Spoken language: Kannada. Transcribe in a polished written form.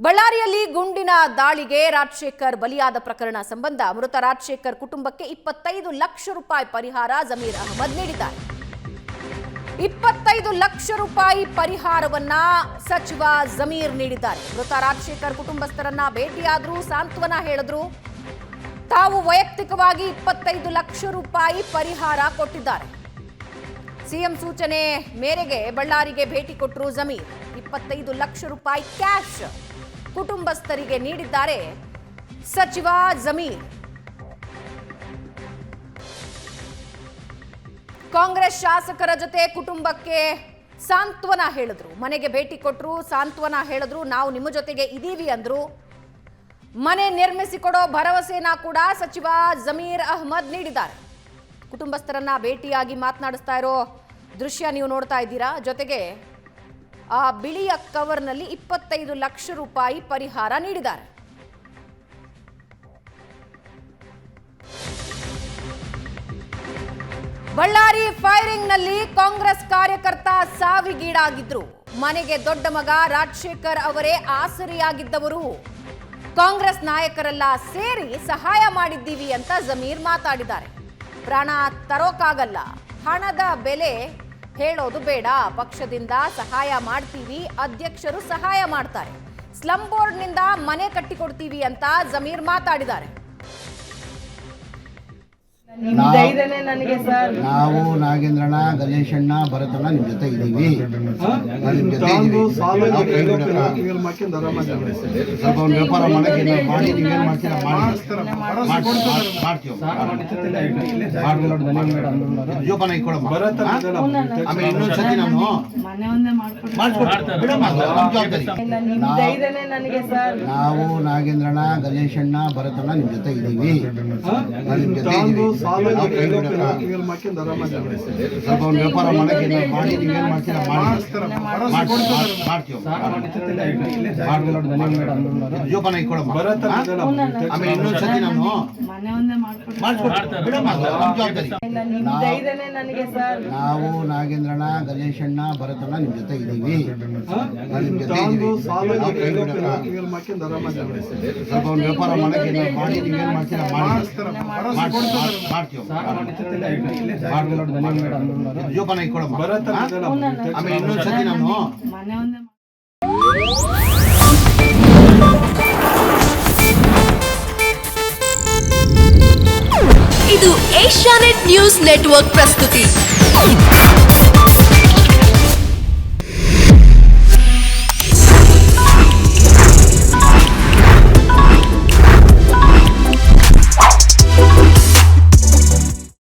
ಬಳ್ಳಾರಿಯಲ್ಲಿ ಗುಂಡಿನ ದಾಳಿಗೆ ರಾಜಶೇಖರ್ ಬಲಿಯಾದ ಪ್ರಕರಣ ಸಂಬಂಧ ಮೃತ ರಾಜಶೇಖರ್ ಕುಟುಂಬಕ್ಕೆ 25 ಲಕ್ಷ ರೂಪಾಯಿ ಪರಿಹಾರ ಜಮೀರ್ ಅಹಮದ್ ನೀಡಿದ್ದಾರೆ. 25 ಲಕ್ಷ ರೂಪಾಯಿ ಪರಿಹಾರವನ್ನ ಸಚಿವ ಜಮೀರ್ ನೀಡಿದ್ದಾರೆ. ಮೃತ ರಾಜಶೇಖರ್ ಕುಟುಂಬಸ್ಥರನ್ನ ಭೇಟಿಯಾದ್ರು, ಸಾಂತ್ವನ ಹೇಳಿದ್ರು. ತಾವು ವೈಯಕ್ತಿಕವಾಗಿ 25 ಲಕ್ಷ ರೂಪಾಯಿ ಪರಿಹಾರ ಕೊಟ್ಟಿದ್ದಾರೆ. ಸಿಎಂ ಸೂಚನೆ ಮೇರೆಗೆ ಬಳ್ಳಾರಿಗೆ ಭೇಟಿ ಕೊಟ್ಟರು ಜಮೀರ್. 25 ಲಕ್ಷ ರೂಪಾಯಿ ಕ್ಯಾಶ್ ಕುಟುಂಬಸ್ಥರಿಗೆ ನೀಡಿದ್ದಾರೆ ಸಚಿವ ಜಮೀರ್. ಕಾಂಗ್ರೆಸ್ ಶಾಸಕರ ಜೊತೆ ಕುಟುಂಬಕ್ಕೆ ಸಾಂತ್ವನ ಹೇಳಿದ್ರು. ಮನೆಗೆ ಭೇಟಿ ಕೊಟ್ಟರು, ಸಾಂತ್ವನ ಹೇಳಿದ್ರು. ನಾವು ನಿಮ್ಮ ಜೊತೆಗೆ ಇದ್ದೀವಿ ಅಂದ್ರು. ಮನೆ ನಿರ್ಮಿಸಿಕೊಡೋ ಭರವಸೆನ ಕೂಡ ಸಚಿವ ಜಮೀರ್ ಅಹಮದ್ ನೀಡಿದ್ದಾರೆ. ಕುಟುಂಬಸ್ಥರನ್ನ ಭೇಟಿಯಾಗಿ ಮಾತನಾಡಿಸ್ತಾ ಇರೋ ದೃಶ್ಯ ನೀವು ನೋಡ್ತಾ ಇದ್ದೀರಾ. ಜೊತೆಗೆ ಆ ಬಿಳಿಯ ಕವರ್ನಲ್ಲಿ 25 ಲಕ್ಷ ರೂಪಾಯಿ ಪರಿಹಾರ ನೀಡಿದ್ದಾರೆ. ಬಳ್ಳಾರಿ ಫೈರಿಂಗ್ನಲ್ಲಿ ಕಾಂಗ್ರೆಸ್ ಕಾರ್ಯಕರ್ತ ಸಾವಿಗೀಡಾಗಿದ್ರು. ಮನೆಗೆ ದೊಡ್ಡ ಮಗ ರಾಜಶೇಖರ್ ಅವರೇ ಆಸರೆಯಾಗಿದ್ದವರು. ಕಾಂಗ್ರೆಸ್ ನಾಯಕರೆಲ್ಲ ಸೇರಿ ಸಹಾಯ ಮಾಡಿದ್ದೀವಿ ಅಂತ ಜಮೀರ್ ಮಾತಾಡಿದ್ದಾರೆ. ಪ್ರಾಣ ತರೋಕ್ಕಾಗಲ್ಲ, ಹಣದ ಬೆಲೆ ಹೇಳೋದು ಬೇಡ, ಪಕ್ಷದಿಂದ ಸಹಾಯ ಮಾಡ್ತೀವಿ, ಅಧ್ಯಕ್ಷರು ಸಹಾಯ ಮಾಡ್ತಾರೆ, ಸ್ಲಂ ಬೋರ್ಡ್ನಿಂದ ಮನೆ ಕಟ್ಟಿಕೊಡ್ತೀವಿ ಅಂತ ಜಮೀರ್ ಮಾತಾಡಿದ್ದಾರೆ. ನಾವು ನಾಗೇಂದ್ರಣ್ಣ, ಗಣೇಶಣ್ಣ, ಭರತಣ್ಣ ನಿಮ್ ಜೊತೆ ಇದೀವಿ. ಸ್ವಲ್ಪ ಒಂದು ವ್ಯಾಪಾರ ಮಾಡಕ್ಕೆ ಮಾಡಿ, ನೀವೇನ್ ಮಾಡ್ತೀರಾ ಜೋಪಾನ ಇಟ್ಕೊಳಮ್ಮ. ಆಮೇಲೆ ಇನ್ನೊಂದ್ಸತಿ ನಾನು ನಾವು ನಾಗೇಂದ್ರಣ್ಣ, ಗಣೇಶಣ್ಣ, ಭರತಣ್ಣ ನಿಮ್ ಜೊತೆ ಇದೀವಿ. ನಿಮ್ ಜೊತೆ ಸ್ವಲ್ಪ ಒಂದು ವ್ಯಾಪಾರ ಮಾಡಕ್ಕೆ ಮಾಡಿ, ನೀವೇನ್ ಮಾಡ್ತೀರಾ ಜೋಪಾನ ಇಟ್ಕೊಳಮ್ಮ. ಆಮೇಲೆ ಇನ್ನೊಂದ್ಸತಿ ನಾನು ನಾವು ನಾಗೇಂದ್ರಣ್ಣ, ಗಣೇಶಣ್ಣ, ಭರತಣ್ಣ ನಿಮ್ ಜೊತೆ ಇದೀವಿ. ನಿಮ್ ಜೊತೆ ಸ್ವಲ್ಪ ಒಂದು ವ್ಯಾಪಾರ ಮಾಡಕ್ಕೆ ಮಾಡಿ, ನೀವೇನ್ ಮಾಡ್ತೀರಾ ಜೋಪಾನ ಇಟ್ಕೊಳಮ್ಮ. ಆಮೇಲೆ ಇನ್ನೊಂದ್ಸತಿ ನಾನು ಇದು ಏಷ್ಯಾನೆಟ್ ನ್ಯೂಸ್ ನೆಟ್ವರ್ಕ್ ಪ್ರಸ್ತುತಿ.